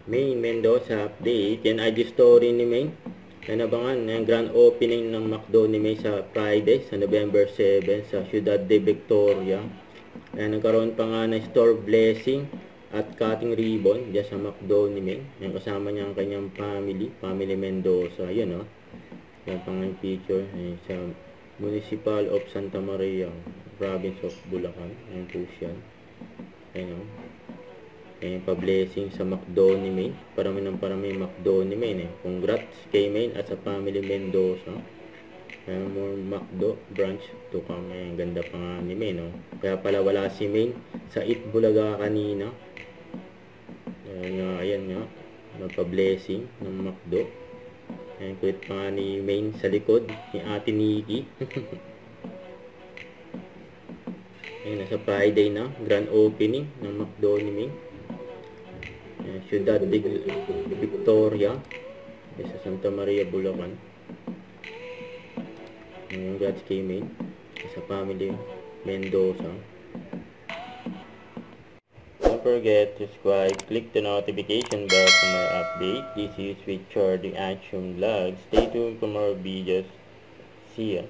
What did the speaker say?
Maine Mendoza update. Yan ID story ni Maine. Yan abangan ang grand opening ng McDo ni Maine sa Friday sa November 7 sa Ciudad de Victoria. Yan nagkaroon pa nga ng store blessing at cutting ribbon dyan sa McDo ni Maine. Yan kasama niya ang kanyang family Mendoza. Yan o. Yan pang yung picture. Yan sa Municipal of Santa Maria, Province of Bulacan. Yan po siya. Yan o. Ayan pa blessing sa McDo ni Maine. Parami McDo ni Maine eh. Congrats kay Maine at sa family Mendoza. Ayan more McDo branch to come. Ayan, ganda pa nga ni Maine oh. Kaya pala wala si Maine sa Itbulaga kanina. Ayan nga. Nagpa blessing ng McDo. Ayan kulit pa nga ni Maine sa likod ni Ate Nikki. Ayan nasa Friday na. Grand opening ng McDo ni Maine. Ciudad de Victoria sa Santa Maria, Bulacan. Congrats kay Maine sa family Mendoza. Don't forget to subscribe, click the notification bell for more update. This is Richard the Action Vlog. Stay tuned for more videos. See ya.